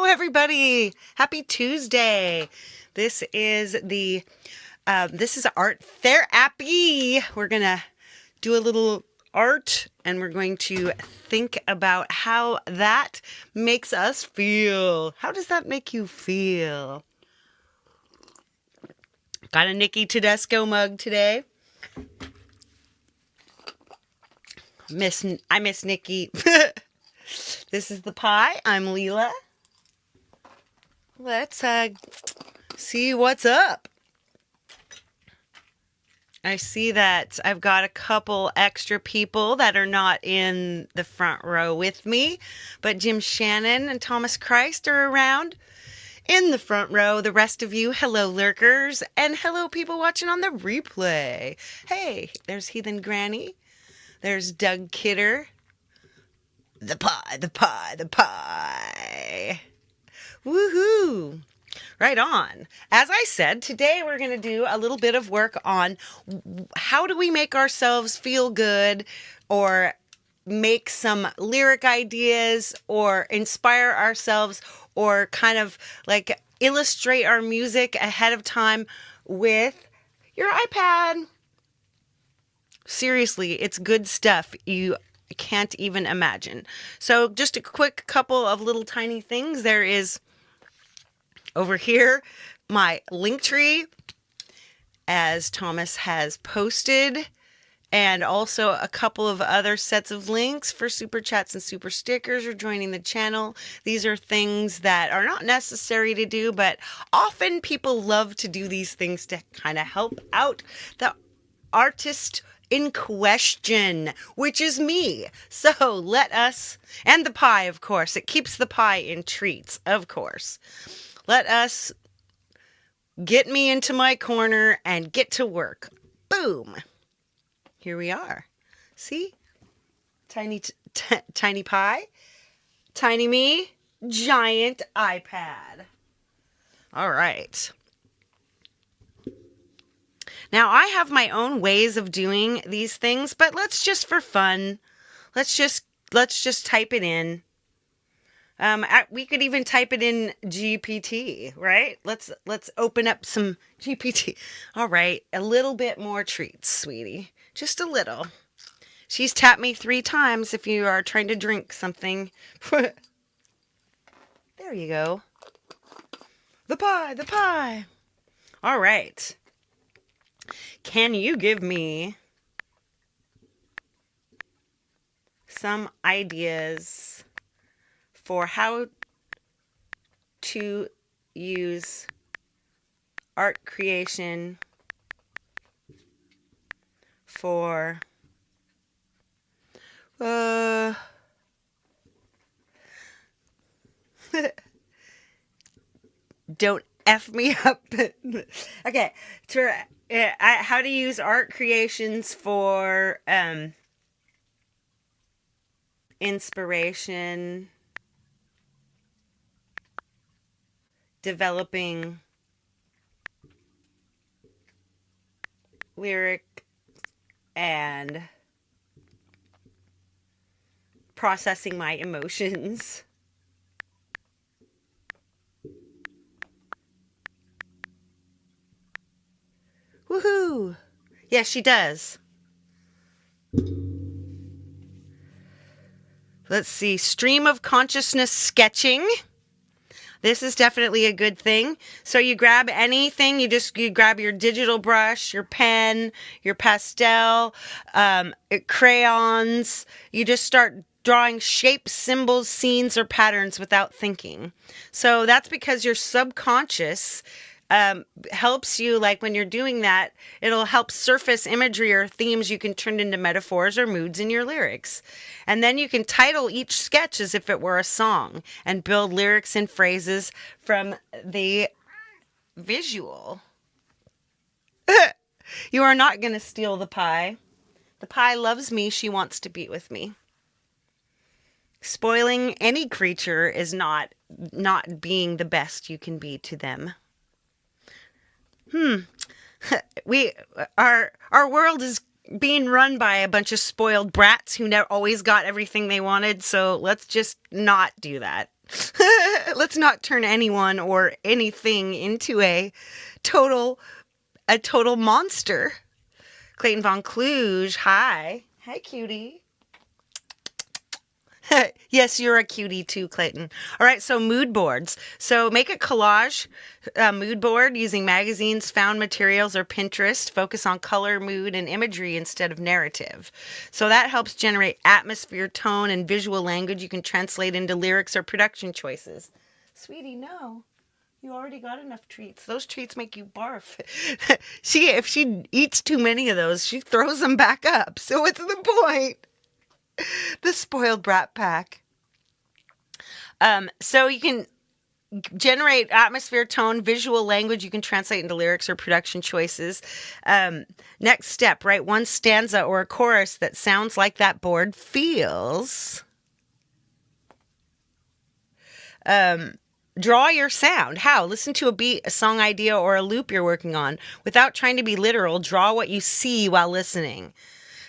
Everybody, happy Tuesday. This is art TherAPPy. We're gonna do a little art and we're going to think about how that makes us feel. How does that make you feel? Got a Nikki Tedesco mug today. I miss Nikki. This is the pie. I'm Leela. Let's see what's up. I see that I've got a couple extra people that are not in the front row with me, but Jim Shannon and Thomas Christ are around in the front row. The rest of you, hello lurkers, and hello people watching on the replay. Hey, there's Heathen Granny. There's Doug Kidder. The pie. Woohoo! Right on. As I said, today we're going to do a little bit of work on how do we make ourselves feel good, or make some lyric ideas, or inspire ourselves, or kind of like illustrate our music ahead of time with your iPad. Seriously, it's good stuff. You can't even imagine. So just a quick couple of little tiny things. There is over here my link tree, as Thomas has posted, and also a couple of other sets of links for super chats and super stickers or joining the channel. These are things that are not necessary to do, but often people love to do these things to kind of help out the artist in question, which is me. So let us, and the pie, of course. It keeps the pie in treats, of course. Let us get me into my corner and get to work. Boom. Here we are. See? Tiny pie. Tiny me. Giant iPad. All right. Now, I have my own ways of doing these things, but let's just for fun, let's just type it in. We could even type it in GPT, right? Let's open up some GPT. All right, a little bit more treats, sweetie. Just a little. She's tapped me 3 times if you are trying to drink something. There you go. The pie. All right. Can you give me some ideas for how to use art creation for don't F me up. Okay, how to use art creations for inspiration, developing lyric, and processing my emotions. Woohoo! Yes, she does. Let's see. Stream of consciousness sketching. This is definitely a good thing. So you grab anything, you grab your digital brush, your pen, your pastel, crayons. You just start drawing shapes, symbols, scenes, or patterns without thinking. So that's because your subconscious helps you, like when you're doing that, it'll help surface imagery or themes you can turn into metaphors or moods in your lyrics. And then you can title each sketch as if it were a song and build lyrics and phrases from the visual. You are not going to steal the pie. The pie loves me. She wants to be with me. Spoiling any creature is not being the best you can be to them. Our world is being run by a bunch of spoiled brats who never always got everything they wanted, so let's just not do that. Let's not turn anyone or anything into a total monster. Clayton Von Kluge, hi. Hi, cutie. Yes, you're a cutie too, Clayton. All right, so mood boards. So make a collage mood board using magazines, found materials, or Pinterest. Focus on color, mood, and imagery instead of narrative. So that helps generate atmosphere, tone, and visual language you can translate into lyrics or production choices. Sweetie, no. You already got enough treats. Those treats make you barf. If she eats too many of those, she throws them back up. So what's the point? The spoiled brat pack. So you can generate atmosphere, tone, visual language you can translate into lyrics or production choices. Next step, write one stanza or a chorus that sounds like that board feels. Draw your sound. How? Listen to a beat, a song idea, or a loop you're working on. Without trying to be literal, draw what you see while listening.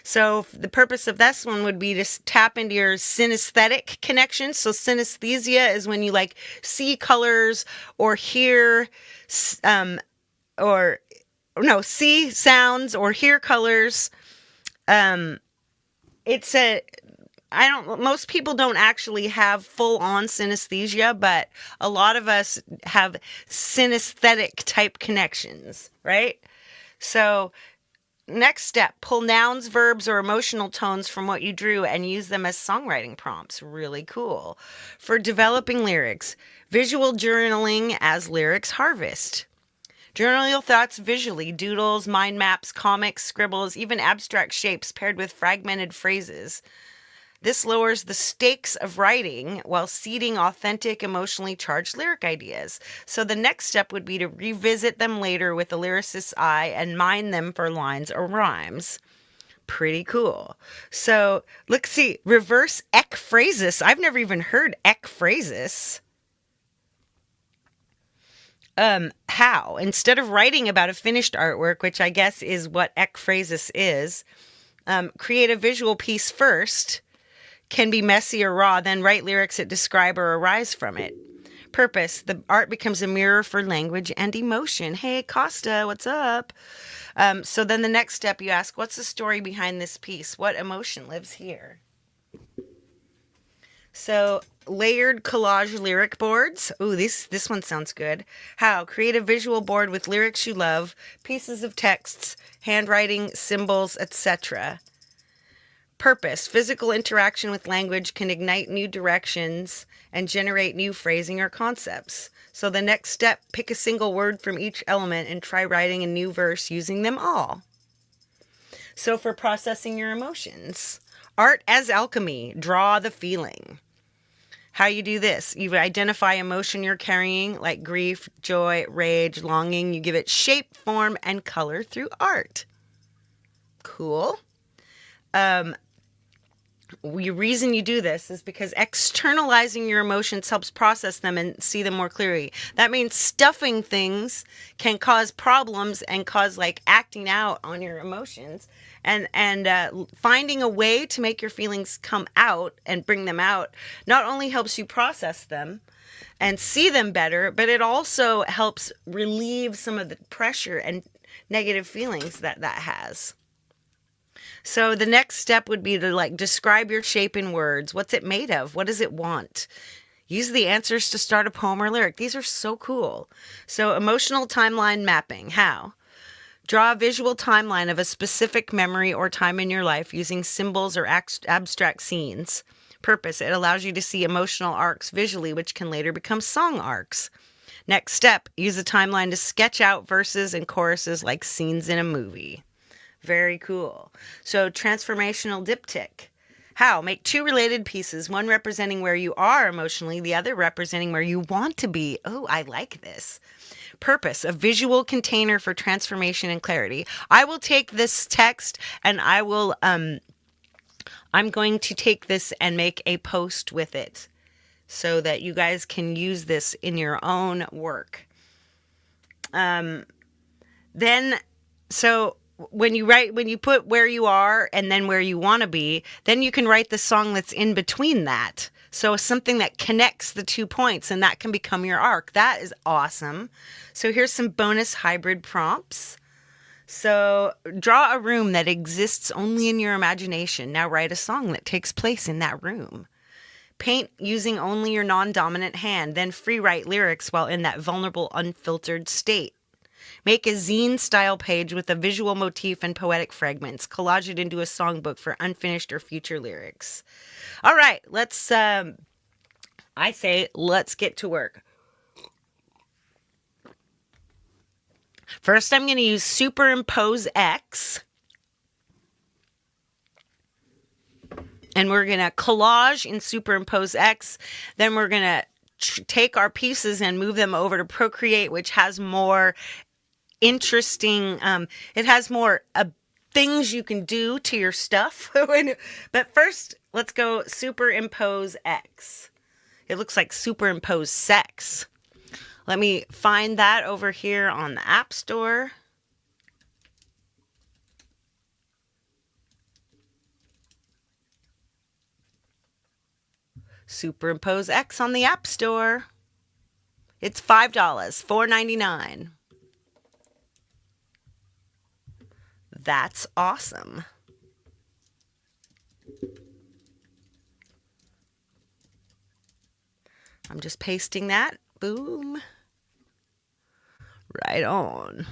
So the purpose of this one would be to tap into your synesthetic connections. So synesthesia is when you like see colors or hear, see sounds or hear colors. Most people don't actually have full on synesthesia, but a lot of us have synesthetic type connections, right? So next step, pull nouns, verbs, or emotional tones from what you drew and use them as songwriting prompts. Really cool. For developing lyrics, visual journaling as lyrics harvest. Journal your thoughts visually, doodles, mind maps, comics, scribbles, even abstract shapes paired with fragmented phrases. This lowers the stakes of writing while seeding authentic, emotionally charged lyric ideas. So the next step would be to revisit them later with a lyricist's eye and mine them for lines or rhymes. Pretty cool. So let's see, reverse ekphrasis. I've never even heard ekphrasis. How? Instead of writing about a finished artwork, which I guess is what ekphrasis is, create a visual piece first. Can be messy or raw, then write lyrics that describe or arise from it. Purpose, the art becomes a mirror for language and emotion. Hey, Costa, what's up? So then the next step you ask, what's the story behind this piece? What emotion lives here? So layered collage lyric boards. Ooh, this one sounds good. How? Create a visual board with lyrics you love, pieces of texts, handwriting, symbols, etc. Purpose, physical interaction with language can ignite new directions and generate new phrasing or concepts. So the next step, pick a single word from each element and try writing a new verse using them all. So for processing your emotions, art as alchemy, draw the feeling. How you do this, you identify emotion you're carrying like grief, joy, rage, longing. You give it shape, form, and color through art. Cool. The reason you do this is because externalizing your emotions helps process them and see them more clearly. That means stuffing things can cause problems and cause like acting out on your emotions. And finding a way to make your feelings come out and bring them out not only helps you process them and see them better, but it also helps relieve some of the pressure and negative feelings that has. So the next step would be to like describe your shape in words. What's it made of? What does it want? Use the answers to start a poem or lyric. These are so cool. So emotional timeline mapping. How? Draw a visual timeline of a specific memory or time in your life using symbols or abstract scenes. Purpose, it allows you to see emotional arcs visually, which can later become song arcs. Next step, use a timeline to sketch out verses and choruses like scenes in a movie. Very cool. So transformational diptych. How? Make two related pieces, one representing where you are emotionally, the other representing where you want to be. Oh, I like this. Purpose, a visual container for transformation and clarity. I will take this text and I'm going to take this and make a post with it so that you guys can use this in your own work. So when you put where you are and then where you want to be, then you can write the song that's in between that. So something that connects the 2 points, and that can become your arc. That is awesome. So here's some bonus hybrid prompts. So draw a room that exists only in your imagination. Now write a song that takes place in that room. Paint using only your non-dominant hand, then free write lyrics while in that vulnerable, unfiltered state. Make a zine-style page with a visual motif and poetic fragments. Collage it into a songbook for unfinished or future lyrics. All right, let's get to work. First, I'm going to use Superimpose X. And we're going to collage in Superimpose X. Then we're going to take our pieces and move them over to Procreate, which has more interesting, it has more things you can do to your stuff. But first, let's go Superimpose X. It looks like Superimpose Sex. Let me find that over here on the App Store. Superimpose X on the App Store. It's $5, $4.99. That's awesome. I'm just pasting that. Boom. Right on.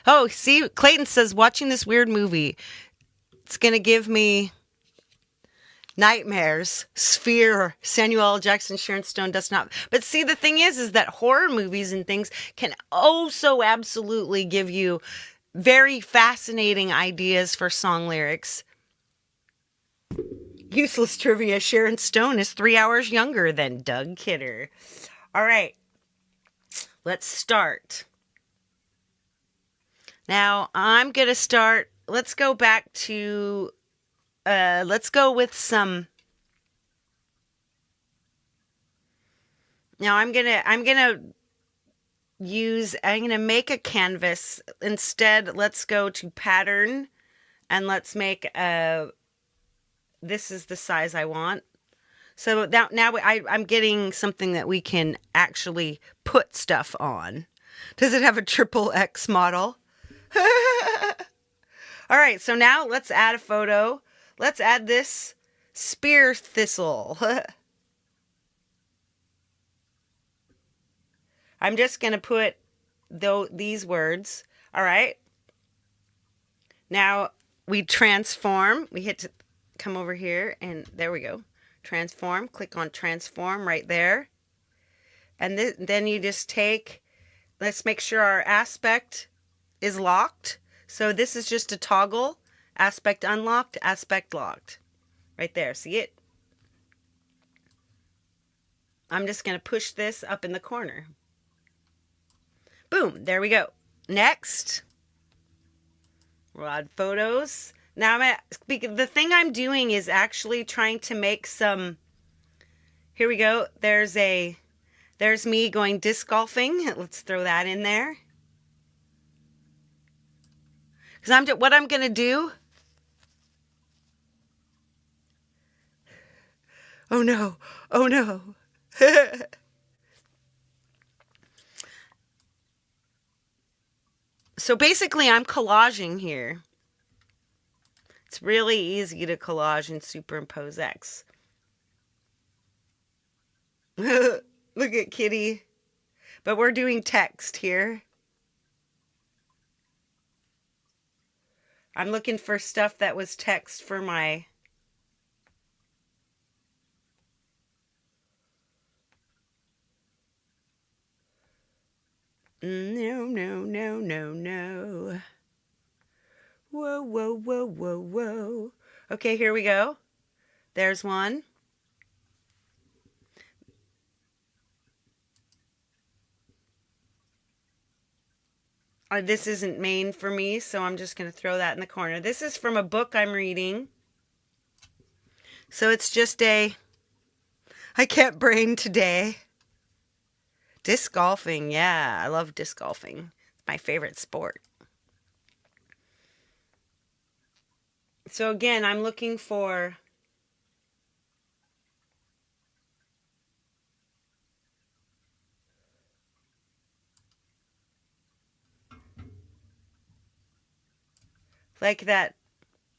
Oh, see, Clayton says, watching this weird movie, it's going to give me nightmares. Sphere, Samuel L. Jackson, Sharon Stone does not. But see, the thing is that horror movies and things can so absolutely give you very fascinating ideas for song lyrics. Useless trivia, Sharon Stone is 3 hours younger than Doug Kidder. All right, let's start. Now, I'm going to start, let's go back to, let's go with some, now I'm going to make a canvas. Instead, let's go to pattern and let's make this is the size I want. So now I'm getting something that we can actually put stuff on. Does it have a XXX model? All right, so now let's add a photo. Let's add this spear thistle. I'm just going to put these words. All right. Now we transform. We hit to come over here and there we go. Transform. Click on transform right there. And then you just take, let's make sure our aspect is locked. So this is just a toggle. Aspect unlocked, aspect locked. Right there. See it? I'm just going to push this up in the corner. Boom. There we go. Next. We'll add photos. Now the thing I'm doing is actually trying to make some, here we go. There's me going disc golfing. Let's throw that in there. Because what I'm going to do. Oh no. Oh no. So basically I'm collaging here. It's really easy to collage and Superimpose X. Look at Kitty. But we're doing text here. I'm looking for stuff that was text for my... No, no, no, no, no. Whoa, whoa, whoa, whoa, whoa. Okay, here we go. There's one. This isn't main for me, so I'm just going to throw that in the corner. This is from a book I'm reading. So it's just I can't brain today. Disc golfing, yeah, I love disc golfing. It's my favorite sport. So again, I'm looking for like that.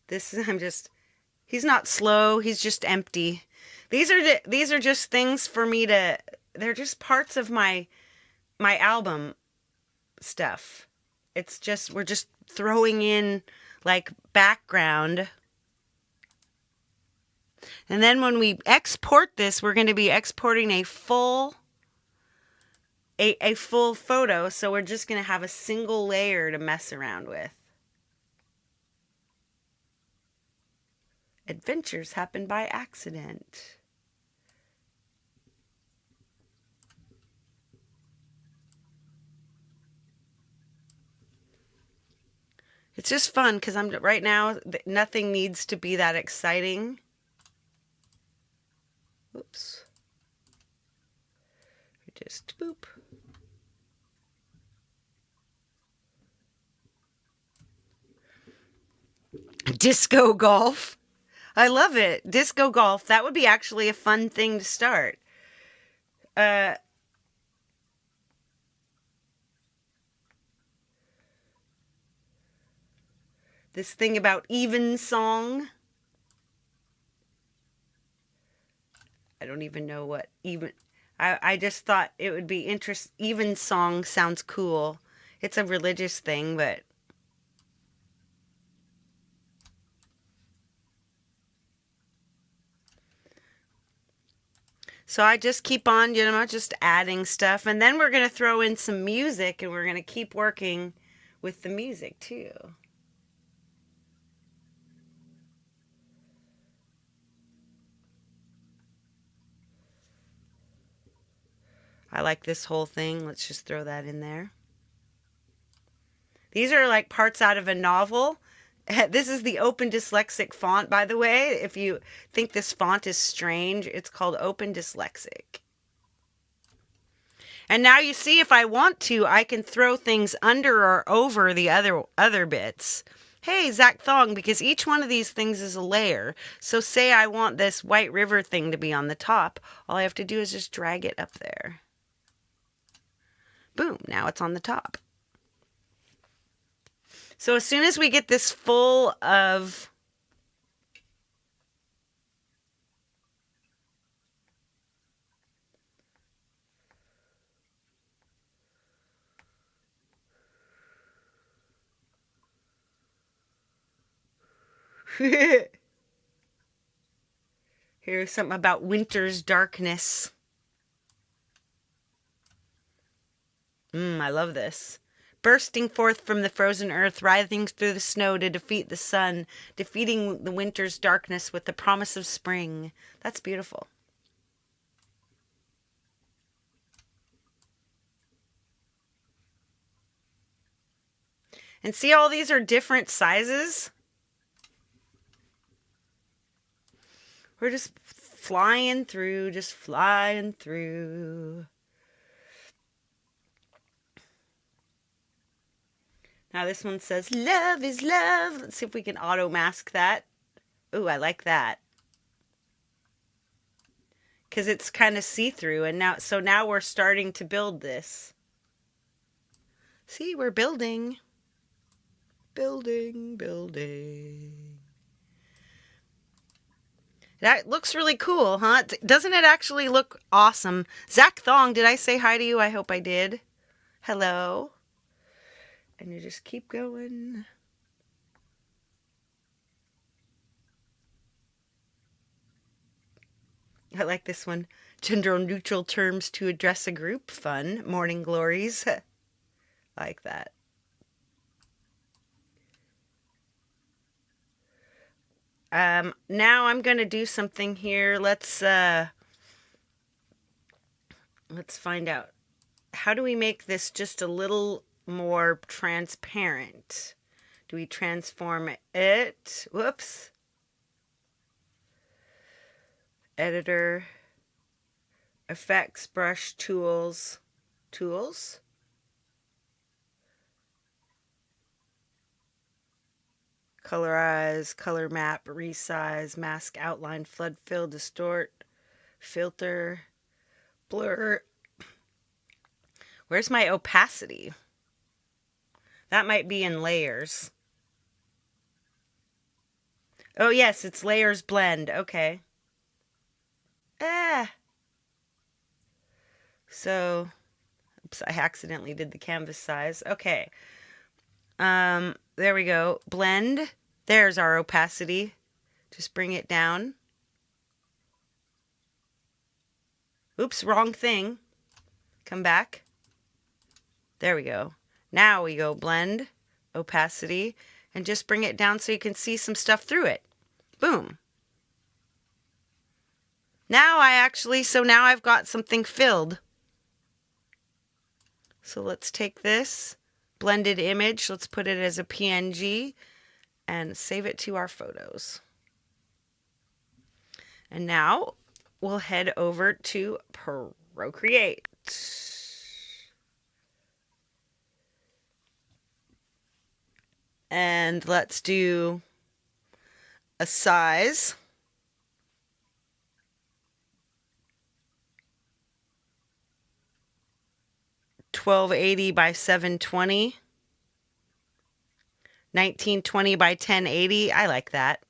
He's not slow, he's just empty. These are just things for me to, they're just parts of my album stuff. It's just, we're just throwing in like background. And then when we export this, we're going to be exporting a full photo. So we're just going to have a single layer to mess around with. Adventures happen by accident. It's just fun because I'm right now, nothing needs to be that exciting. Whoops. Just boop. Disco golf. I love it. Disco golf. That would be actually a fun thing to start. This thing about even song. I don't even know what even. I just thought it would be interesting. Even song sounds cool. It's a religious thing, but. So I just keep on, just adding stuff. And then we're going to throw in some music and we're going to keep working with the music too. I like this whole thing. Let's just throw that in there. These are like parts out of a novel. This is the Open Dyslexic font, by the way. If you think this font is strange, it's called Open Dyslexic. And now you see, if I want to, I can throw things under or over the other bits. Hey, Zach Thong, because each one of these things is a layer. So say I want this White River thing to be on the top. All I have to do is just drag it up there. Boom, now it's on the top. So as soon as we get this full of here's something about winter's darkness. I love this. Bursting forth from the frozen earth, writhing through the snow to defeat the sun, defeating the winter's darkness with the promise of spring. That's beautiful. And see, all these are different sizes. We're just flying through, just flying through. Now this one says, love is love. Let's see if we can auto mask that. Ooh, I like that. Because it's kind of see-through. And now we're starting to build this. See, we're building. Building, building. That looks really cool, huh? Doesn't it actually look awesome? Zach Thong, did I say hi to you? I hope I did. Hello. And you just keep going. I like this one. Gender neutral terms to address a group. Fun. Morning glories. Like that. Now I'm going to do something here. Let's find out. How do we make this just a little more transparent? Do we transform it? Whoops. Editor, effects, brush, tools. Colorize, color map, resize, mask, outline, flood, fill, distort, filter, blur. Where's my opacity? That might be in layers. Oh yes, it's layers blend. Okay. So, oops, I accidentally did the canvas size. Okay. There we go. Blend. There's our opacity. Just bring it down. Oops, wrong thing. Come back. There we go. Now we go blend, opacity, and just bring it down so you can see some stuff through it. Boom. Now now I've got something filled. So let's take this blended image, let's put it as a PNG and save it to our photos. And now we'll head over to Procreate. And let's do a size. 1280 by 720. 1920 by 1080. I like that.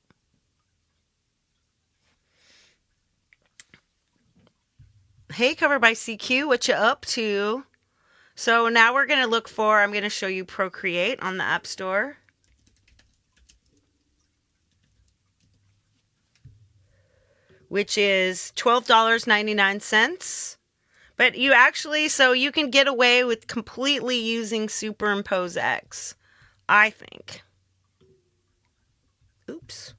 Hey, Cover by CQ, what you up to? So now we're going to look for, I'm going to show you Procreate on the App Store. Which is $12.99. But you actually, so you can get away with completely using Superimpose X, I think. Oops.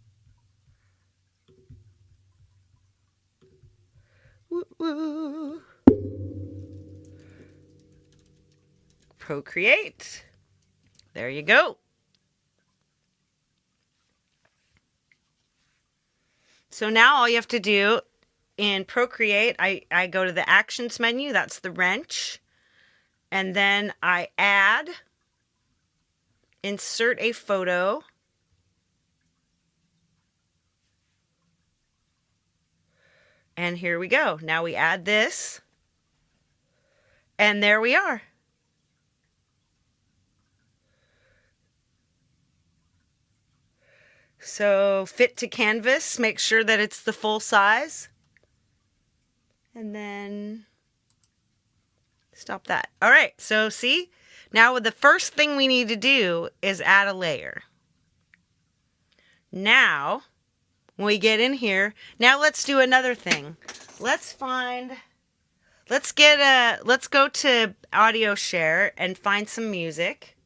Woo woo. Procreate. There you go. So now all you have to do in Procreate, I go to the Actions menu, that's the wrench, and then I add, insert a photo, and here we go. Now we add this, and there we are. So fit to canvas, make sure that it's the full size. And then stop that. All right, so see, now the first thing we need to do is add a layer. Now, when we get in here, now let's do another thing. Let's go to Audio Share and find some music.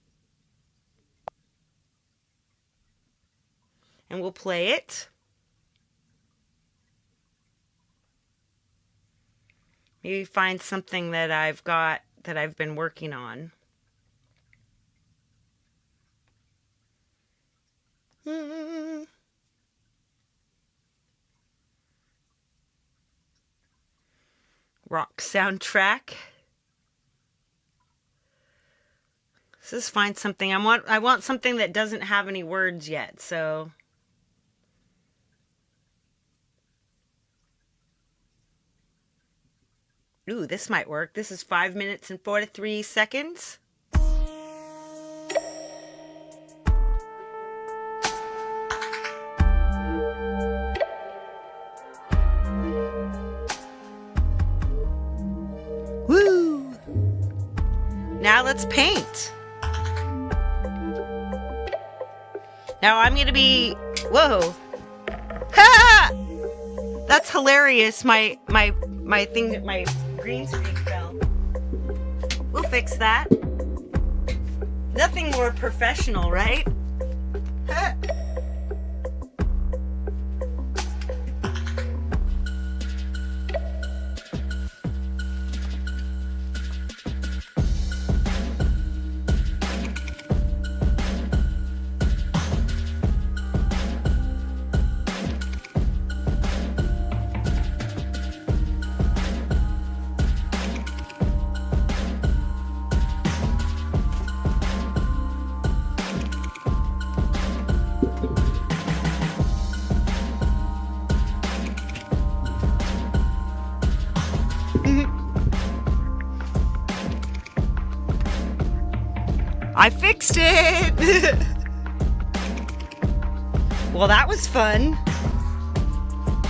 And we'll play it. Maybe find something that I've been working on. Rock soundtrack. Let's just find something. I want something that doesn't have any words yet, so. Ooh, this might work. This is 5 minutes and 43 seconds. Woo! Now let's paint. Now I'm going to be... Whoa! Ha! That's hilarious. My green screen fell. We'll fix that. Nothing more professional, right? I fixed it! Well, that was fun.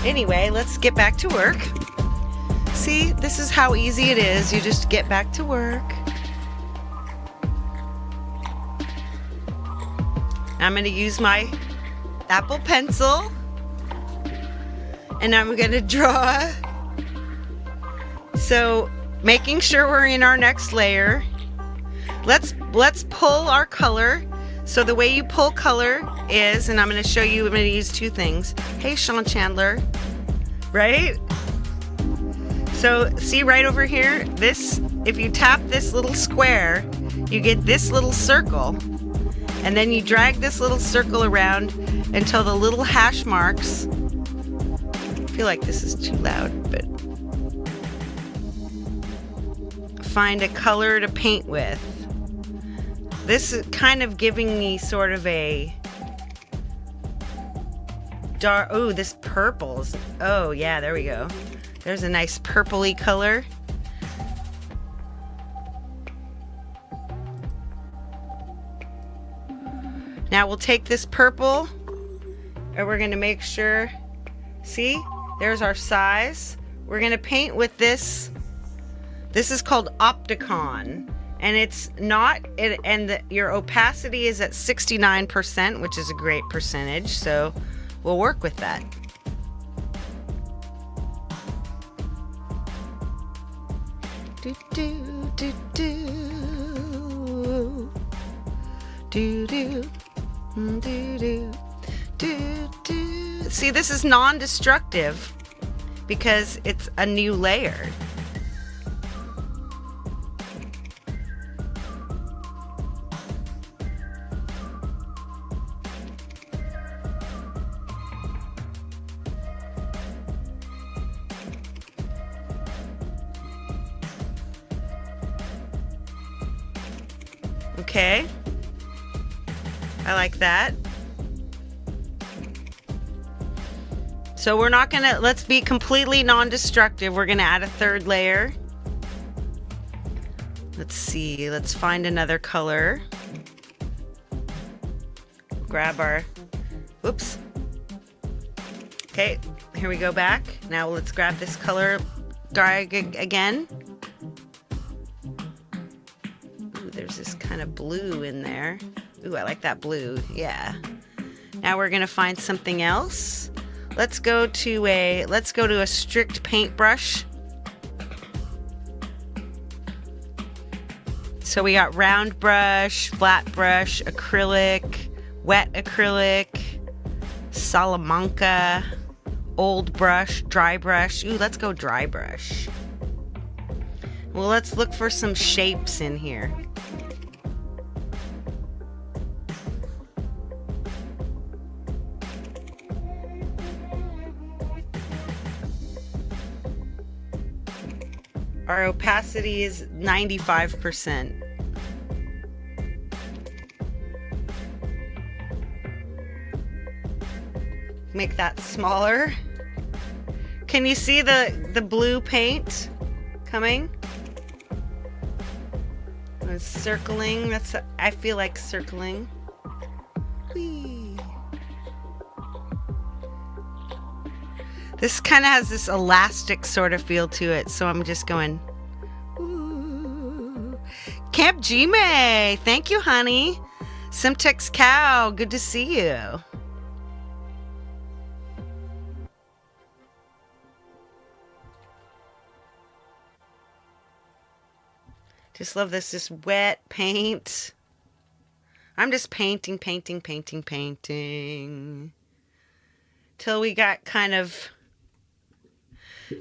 Anyway, let's get back to work. See, this is how easy it is. You just get back to work. I'm going to use my Apple Pencil. And I'm going to draw. So, making sure we're in our next layer. Let's pull our color. So the way you pull color is, and I'm going to show you, I'm going to use two things. Hey, Sean Chandler, right? So see right over here, this, if you tap this little square, you get this little circle. And then you drag this little circle around until the little hash marks. I feel like this is too loud, but find a color to paint with. This is kind of giving me sort of a dark, oh, this purple's, oh yeah, there we go. There's a nice purpley color. Now we'll take this purple and we're going to make sure, see, there's our size. We're going to paint with this. This is called Opticon. And it's not, your opacity is at 69%, which is a great percentage, so we'll work with that. Do, do, do, do. Do, do, do, do, do, do. See, this is non-destructive because it's a new layer. Okay, I like that. So we're not gonna, let's be completely non-destructive. We're gonna add a third layer. Let's see, let's find another color. Grab our, whoops. Okay, here we go back. Now let's grab this color, drag again. There's this kind of blue in there. Ooh, I like that blue. Yeah. Now we're gonna find something else. Let's go to a strict paintbrush. So we got round brush, flat brush, acrylic, wet acrylic, Salamanca, old brush, dry brush. Ooh, let's go dry brush. Well, let's look for some shapes in here. Our opacity is 95%. Make that smaller. Can you see the blue paint coming? It's circling. That's, I feel like circling. Whee. This kind of has this elastic sort of feel to it, so I'm just going. Ooh. Camp G-May, thank you, honey. Simtex Cow, good to see you. Just love this wet paint. I'm just painting, painting, painting, painting. Till we got kind of...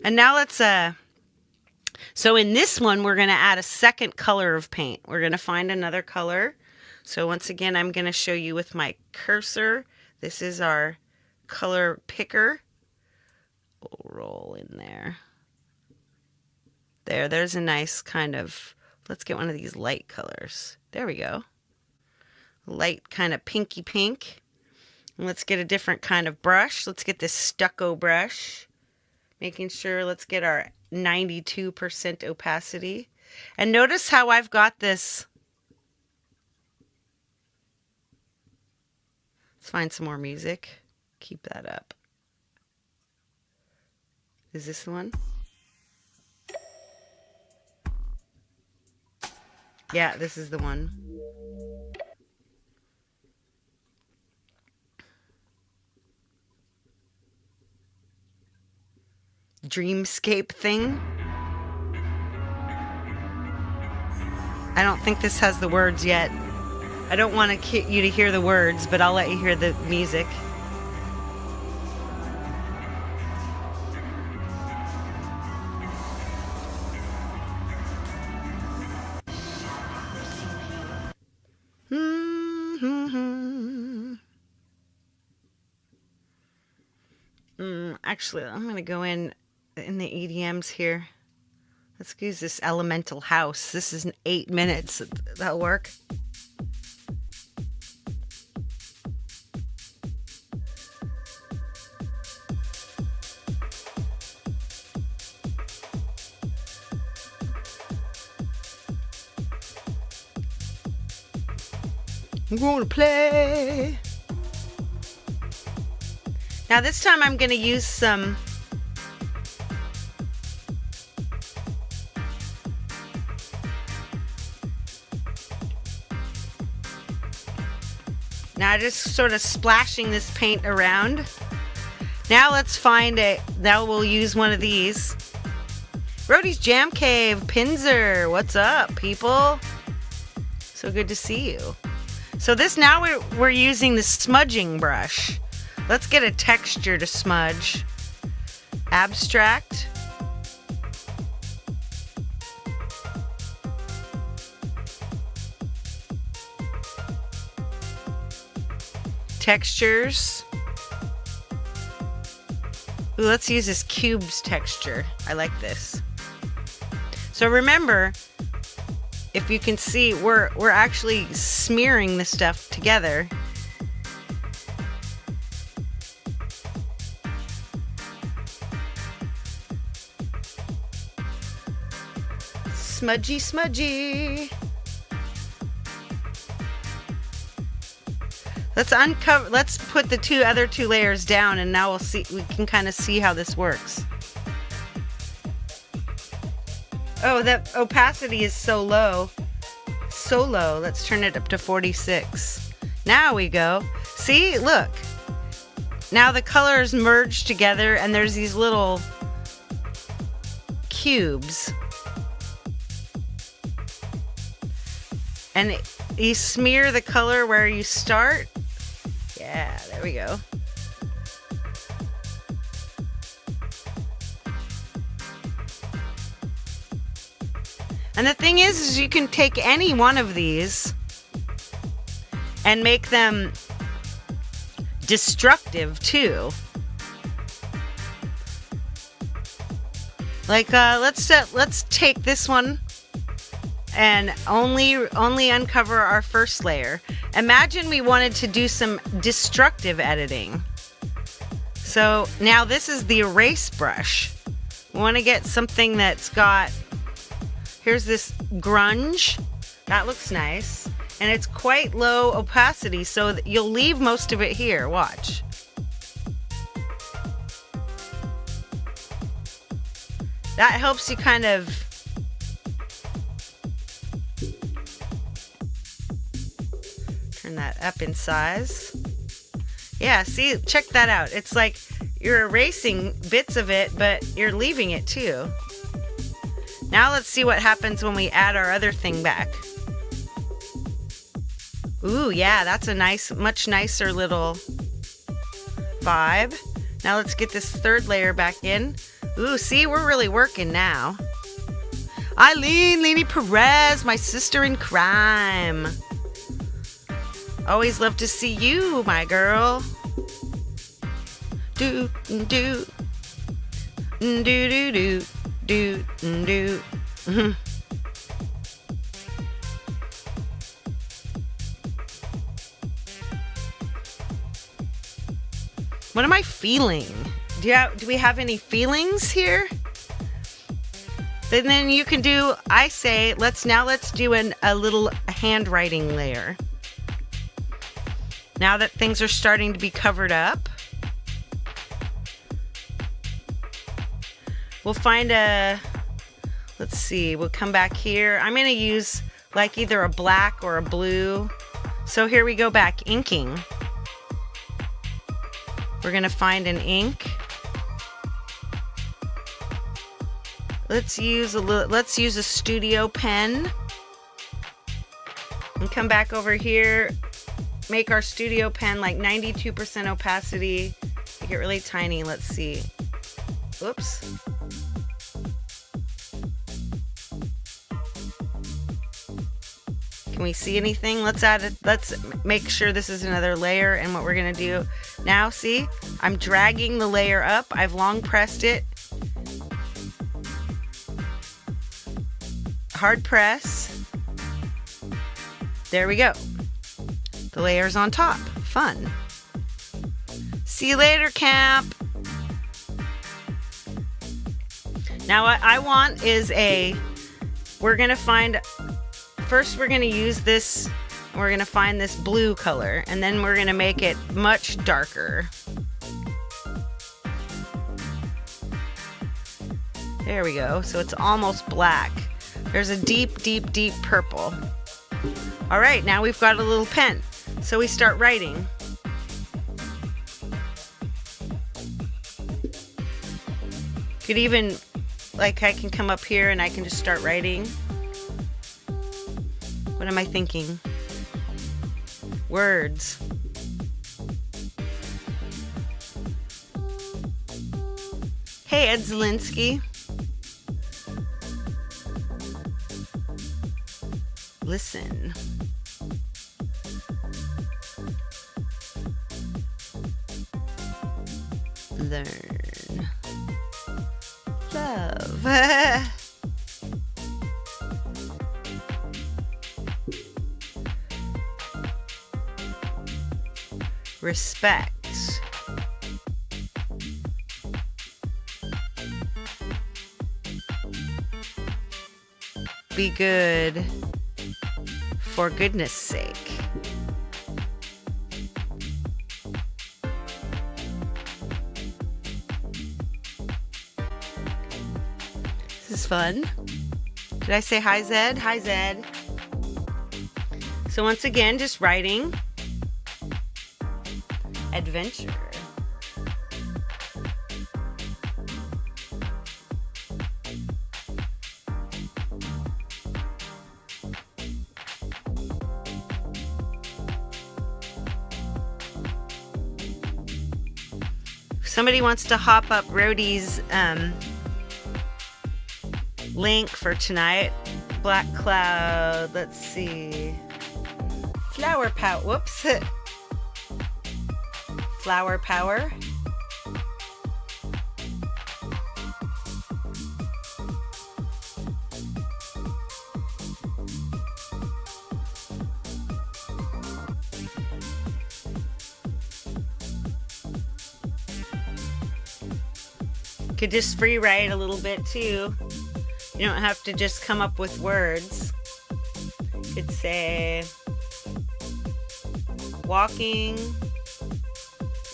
And now let's... So in this one, we're going to add a second color of paint. We're going to find another color. So once again, I'm going to show you with my cursor. This is our color picker. We'll roll in there. There's a nice kind of... Let's get one of these light colors. There we go. Light kind of pinky pink. And let's get a different kind of brush. Let's get this stucco brush. Making sure, let's get our 92% opacity. And notice how I've got this. Let's find some more music. Keep that up. Is this the one? Yeah, this is the one. Dreamscape thing. I don't think this has the words yet. I don't want you to hear the words, but I'll let you hear the music. Actually, I'm going to go in the EDMs here. Let's use this elemental house. This is 8 minutes. That'll work. I'm going to play. Now this time I'm going to use some now just sort of splashing this paint around. Now let's find it. Now we'll use one of these. Rhodey's Jam Cave, Pinzer. What's up, people? So good to see you. So this now we're using the smudging brush. Let's get a texture to smudge. Abstract. Textures. Ooh, let's use this cubes texture. I like this. So remember, if you can see, we're actually smearing this stuff together. Smudgy, smudgy. Let's put the other two layers down, and now we can kind of see how this works. Oh, that opacity is so low. So low. Let's turn it up to 46. Now we go. See, look. Now the colors merge together, and there's these little cubes. And you smear the color where you start. Yeah, there we go. And the thing is you can take any one of these and make them destructive too. Like let's take this one and only uncover our first layer. Imagine we wanted to do some destructive editing. So now this is the erase brush. We want to get something that's got, here's this grunge. That looks nice. And it's quite low opacity, so that you'll leave most of it here. Watch. That helps you kind of turn that up in size. Yeah, see, check that out. It's like you're erasing bits of it, but you're leaving it too. Now let's see what happens when we add our other thing back. Ooh, yeah, that's a nice, much nicer little vibe. Now let's get this third layer back in. Ooh, see, we're really working now. Eileen, Leanie Perez, my sister in crime. Always love to see you, my girl. Do, do, do, do, do, do, do. What am I feeling? Do we have any feelings here? Then you can do, I say, let's do a little handwriting layer. Now that things are starting to be covered up, we'll find let's see, we'll come back here. I'm gonna use like either a black or a blue. So here we go back, inking. We're gonna find an ink. Let's use a studio pen. And come back over here. Make our studio pen like 92% opacity. Make it really tiny. Let's see. Oops. Can we see anything? Let's add it. Let's make sure this is another layer. And what we're gonna do now, see, I'm dragging the layer up. I've long pressed it. Hard press. There we go. The layer's on top. Fun. See you later, camp. Now what I want is we're gonna find, first we're gonna use this, we're gonna find this blue color, and then we're gonna make it much darker. There we go. So it's almost black. There's a deep, deep, deep purple. All right, now we've got a little pen. So we start writing. Could even, like, I can come up here and I can just start writing. What am I thinking? Words. Hey, Ed Zielinski. Listen. Learn. Love. Respect. Be good. For goodness sake. This is fun. Did I say hi, Zed? Hi, Zed. So once again, just writing. Adventure. Somebody wants to hop up Rhodey's link for tonight. Black Cloud. Let's see. Flower Power. Whoops. Flower Power. Could just free write a little bit too. You don't have to just come up with words. Could say walking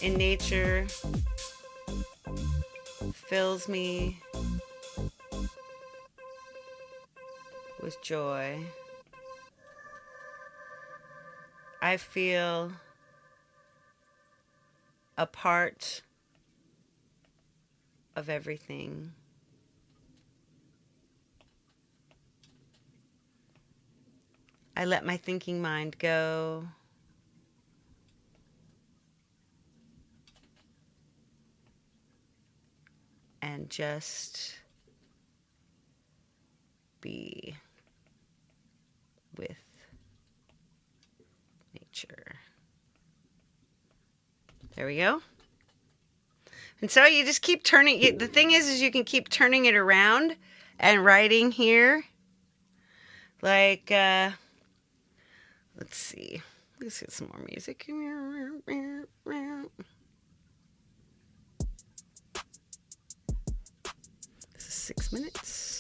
in nature fills me with joy. I feel a part of everything. I let my thinking mind go. And just be with nature. There we go. And so you just keep turning it. The thing is you can keep turning it around and writing here. Like, let's see. Let's get some more music. This is 6 minutes.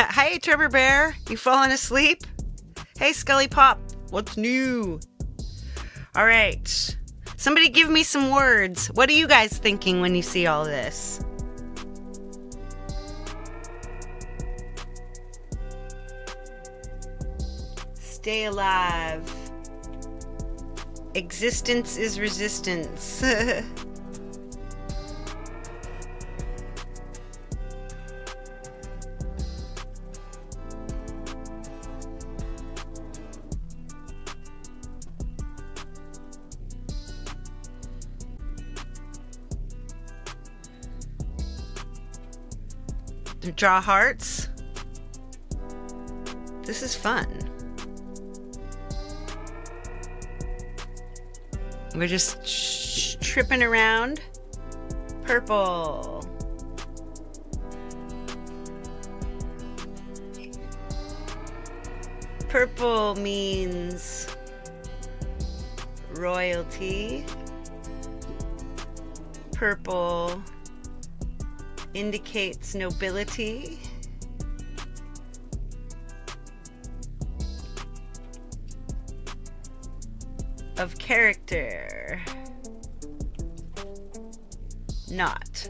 Hey, Trevor Bear, you falling asleep? Hey, Scully Pop, what's new? All right, somebody give me some words. What are you guys thinking when you see all this? Stay alive. Existence is resistance. Draw hearts. This is fun. We're just tripping around. Purple. Purple means royalty. Purple indicates nobility. Of character, not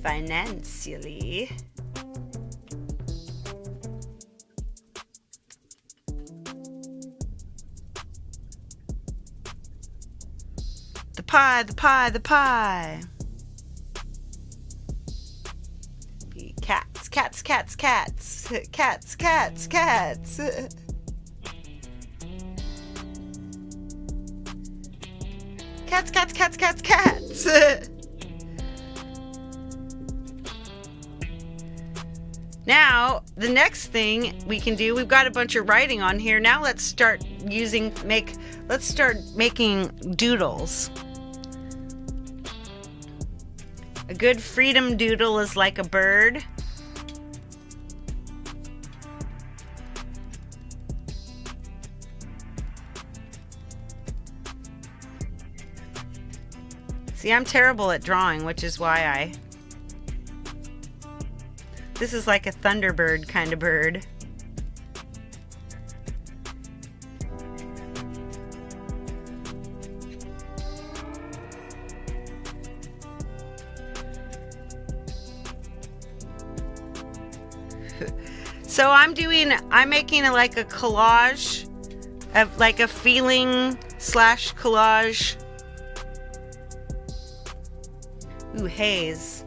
financially. The pie, the pie, the pie. Cats, cats, cats, cats. Cats, cats, cats. Cats, cats, cats, cats, cats. Now, the next thing we can do, we've got a bunch of writing on here. Now let's start making doodles. A good freedom doodle is like a bird. See, I'm terrible at drawing, which is why this is like a thunderbird kind of bird. So I'm making like a collage of like a feeling / collage. Ooh, haze.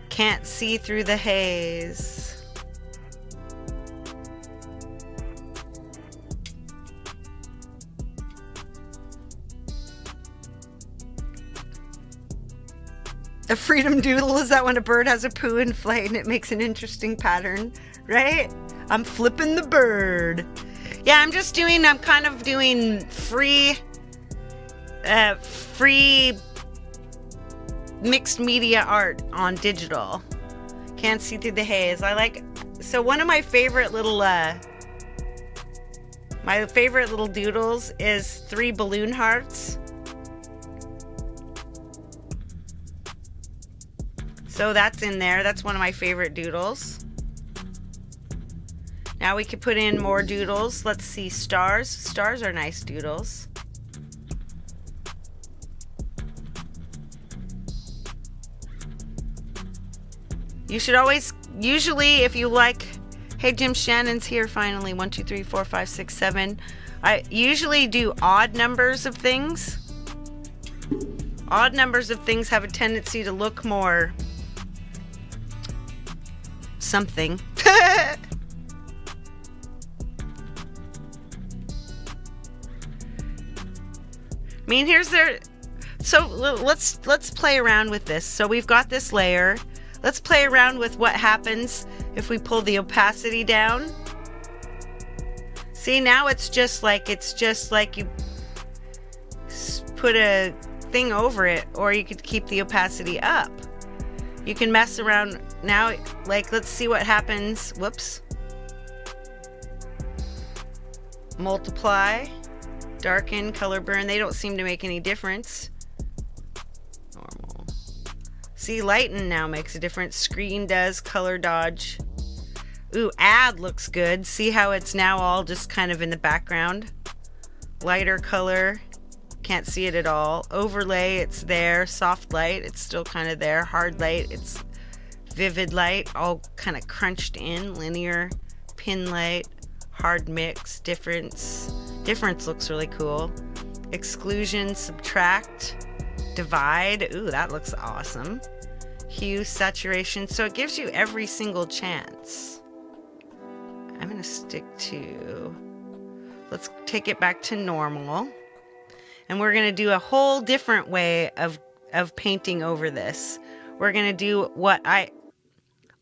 Can't see through the haze. A freedom doodle, is that when a bird has a poo in flight and it makes an interesting pattern, right? I'm flipping the bird. Yeah, I'm kind of doing free mixed media art on digital. Can't see through the haze. So one of my favorite little doodles is 3 balloon hearts. So that's in there. That's one of my favorite doodles. Now we can put in more doodles. Let's see, stars. Stars are nice doodles. You should always, usually if you like, hey Jim Shannon's here finally, 1, 2, 3, 4, 5, 6, 7. I usually do odd numbers of things. Odd numbers of things have a tendency to look more something. I mean, here's their, so let's play around with this. So we've got this layer. Let's play around with what happens if we pull the opacity down. See, now it's just like you put a thing over it, or you could keep the opacity up. You can mess around now, like let's see what happens. Whoops. Multiply, darken, color burn. They don't seem to make any difference. Normal. See, lighten now makes a difference. Screen does, color dodge. Ooh, add looks good. See how it's now all just kind of in the background? Lighter color, can't see it at all. Overlay, it's there. Soft light, it's still kind of there. Hard light, it's vivid light, all kind of crunched in. Linear, pin light, hard mix, difference. Difference looks really cool. Exclusion, subtract, divide. Ooh, that looks awesome. Hue, saturation. So it gives you every single chance. I'm going to stick to, let's take it back to normal. And we're going to do a whole different way of painting over this. We're going to do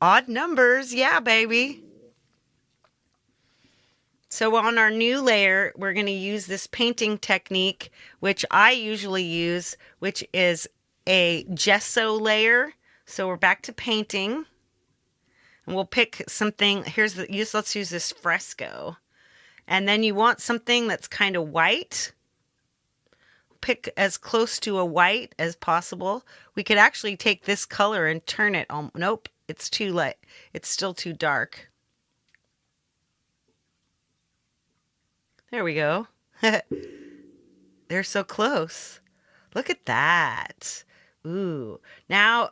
odd numbers. Yeah, baby. So on our new layer, we're going to use this painting technique, which I usually use, which is a gesso layer. So we're back to painting. And we'll pick something. Let's use this fresco. And then you want something that's kind of white. Pick as close to a white as possible. We could actually take this color and turn it on. Nope, it's too light. It's still too dark. There we go. They're so close. Look at that. Ooh. Now,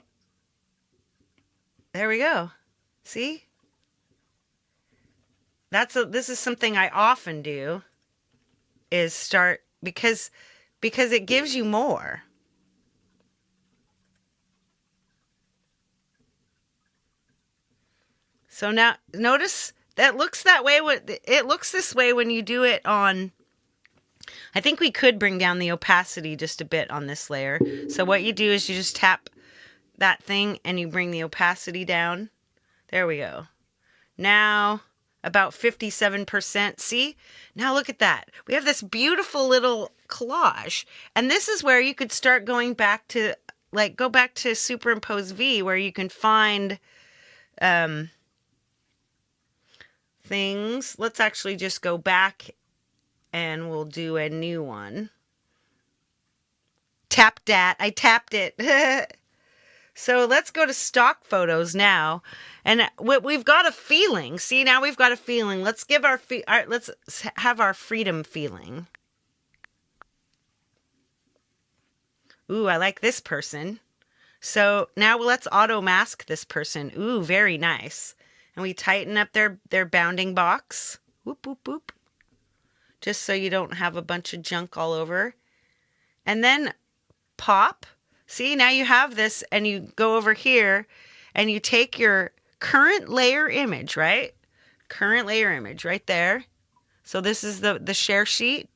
there we go. See? This is something I often do, is start, because it gives you more. So now notice that looks that way. It looks this way when you do it on, I think we could bring down the opacity just a bit on this layer. So what you do is you just tap that thing and you bring the opacity down. There we go. Now about 57%. See? Now look at that. We have this beautiful little collage. And this is where you could start going back to, like, go back to Superimpose V, where you can find things. Let's actually just go back and we'll do a new one. Tap dat. I tapped it. So let's go to stock photos now. And we've got a feeling. See, now we've got a feeling. Let's give let's have our freedom feeling. Ooh, I like this person. So now let's auto mask this person. Ooh, very nice. And we tighten up their bounding box. Whoop, whoop, whoop. Just so you don't have a bunch of junk all over. And then pop. See, now you have this, and you go over here and you take your current layer image, right? Current layer image right there. So this is the share sheet.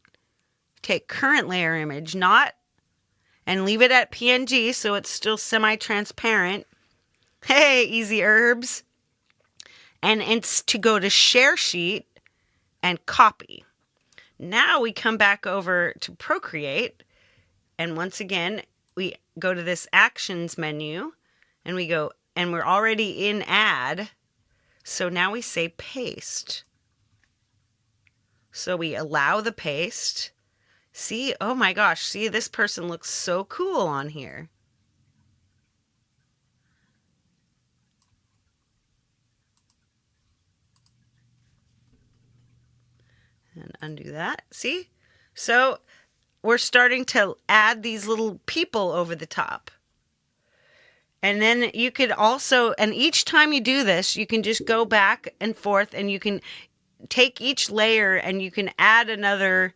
Take current layer image, and leave it at PNG so it's still semi-transparent. Hey, easy herbs. And it's to go to share sheet and copy. Now we come back over to Procreate, and once again, we go to this actions menu and we go, and we're already in add. So now we say paste. So we allow the paste. See, oh my gosh, see, this person looks so cool on here. And undo that. See? So we're starting to add these little people over the top. And then you could also, and each time you do this, you can just go back and forth, and you can take each layer and you can add another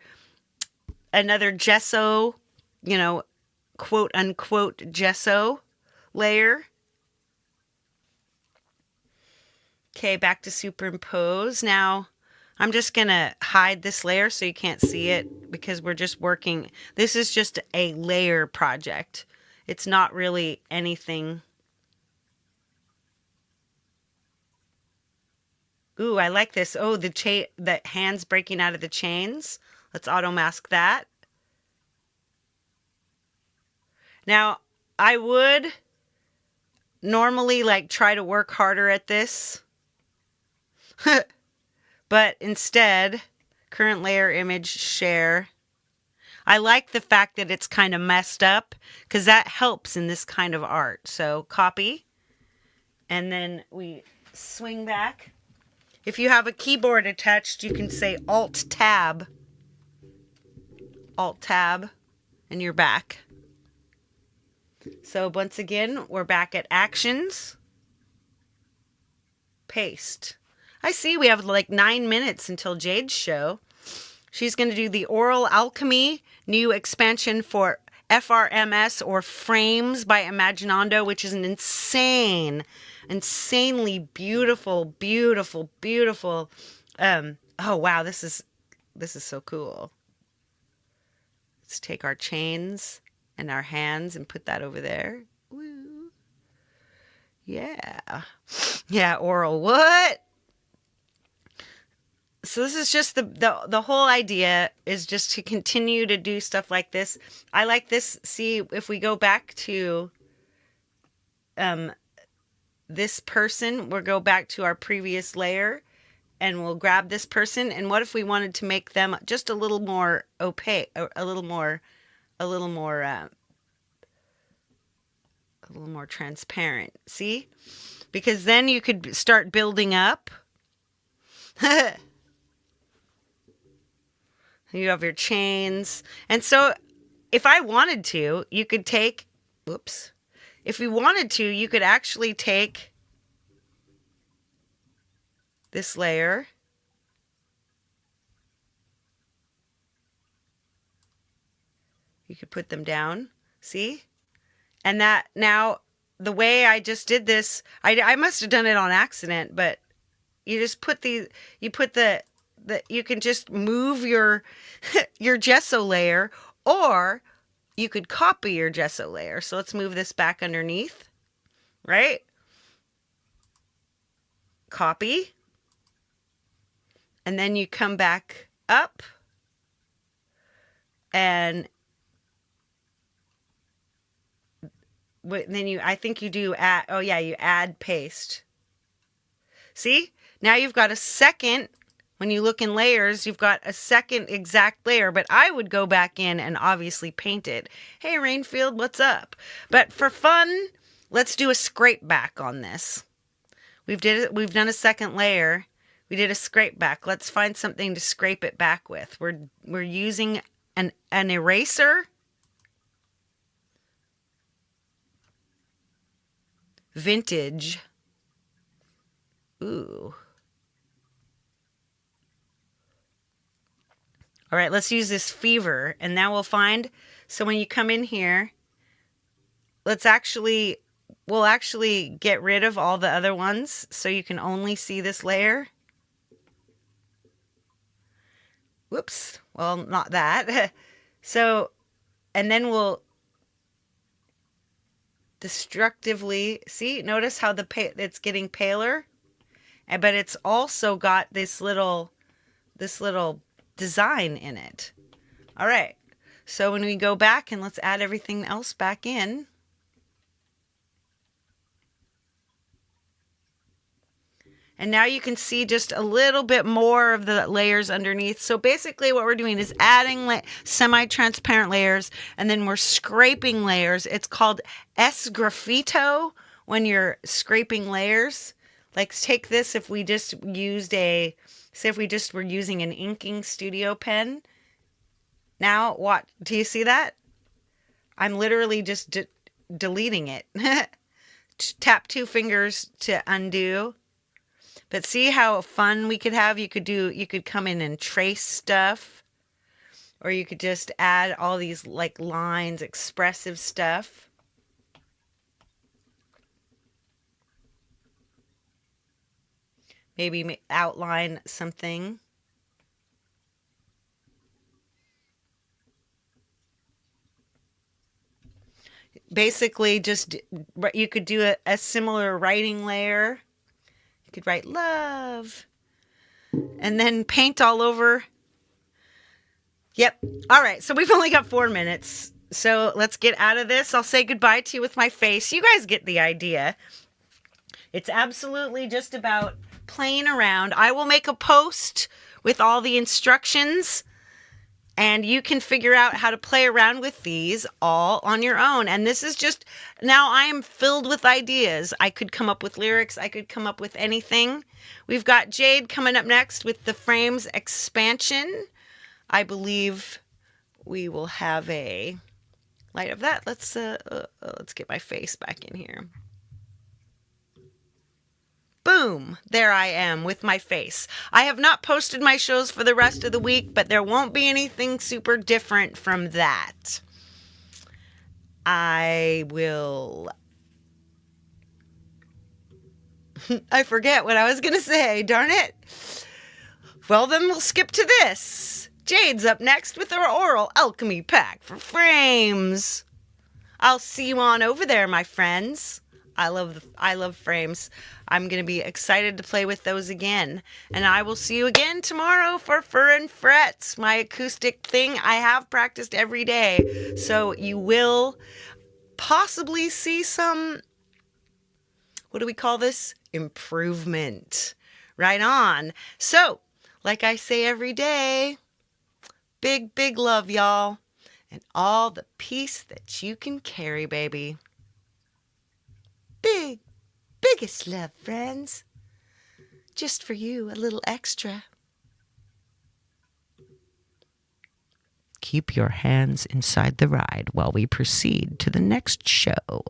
gesso, quote unquote gesso layer. Okay, back to superimpose. Now I'm just going to hide this layer so you can't see it, because we're just working. This is just a layer project. It's not really anything. Ooh, I like this. Oh, the hands breaking out of the chains. Let's auto mask that. Now, I would normally try to work harder at this. But instead, current layer image share. I like the fact that it's kind of messed up, because that helps in this kind of art. So copy, and then we swing back. If you have a keyboard attached, you can say Alt-Tab, and you're back. So once again, we're back at Actions, Paste. I see we have 9 minutes until Jade's show. She's going to do the Oral Alchemy new expansion for FRMS, or Frames by Imaginando, which is an insanely beautiful. Oh wow, this is so cool. Let's take our chains and our hands and put that over there. Woo. Yeah, Oral, what? So this is just the whole idea is just to continue to do stuff like this. I like this. See, if we go back to this person, we'll go back to our previous layer, and we'll grab this person. And what if we wanted to make them just a little more opaque, a little more transparent? See? Because then you could start building up. You have your chains. And so if I wanted to, you could take, if we wanted to, you could actually take this layer. You could put them down, see? And that, now, the way I just did this, I must have done it on accident, but you just put you can just move your your gesso layer, or you could copy your gesso layer. So let's move this back underneath, right? Copy. And then you come back up, and then you add paste. See? Now you've got a second. When you look in layers, you've got a second exact layer, but I would go back in and obviously paint it. Hey, Rainfield, what's up? But for fun, let's do a scrape back on this. We've done a second layer. We did a scrape back. Let's find something to scrape it back with. We're using an eraser. Vintage. Ooh. All right, let's use this fever, and now we'll find, so when you come in here, we'll actually get rid of all the other ones, so you can only see this layer. Whoops, well, not that. So, and then we'll destructively, see, notice how it's getting paler, but it's also got this little design in it. All right, so when we go back, and let's add everything else back in. And now you can see just a little bit more of the layers underneath. So basically what we're doing is adding semi-transparent layers, and then we're scraping layers. It's called esgraffito when you're scraping layers. Like, take this, if we just used a Say if we just were using an inking studio pen. Now, what? Do you see that? I'm literally just deleting it. Tap 2 fingers to undo. But see how fun we could have? You could come in and trace stuff. Or you could just add all these like lines, expressive stuff. Maybe outline something. Basically, just you could do a similar writing layer. You could write love and then paint all over. Yep. All right. So we've only got 4 minutes. So let's get out of this. I'll say goodbye to you with my face. You guys get the idea. It's absolutely just about playing around. I will make a post with all the instructions, and you can figure out how to play around with these all on your own. And this is just, now I am filled with ideas. I could come up with lyrics. I could come up with anything. We've got Jade coming up next with the frames expansion. I believe we will have a light of that. Let's get my face back in here. Boom, there I am with my face. I have not posted my shows for the rest of the week, but there won't be anything super different from that. I will... I forget what I was going to say, darn it. Well, then we'll skip to this. Jade's up next with her oral alchemy pack for frames. I'll see you on over there, my friends. I love frames. I'm going to be excited to play with those again. And I will see you again tomorrow for Fur and Frets, my acoustic thing I have practiced every day. So you will possibly see some, what do we call this? Improvement. Right on. So, like I say every day, big, big love, y'all. And all the peace that you can carry, baby. Biggest love, friends. Just for you, a little extra. Keep your hands inside the ride while we proceed to the next show.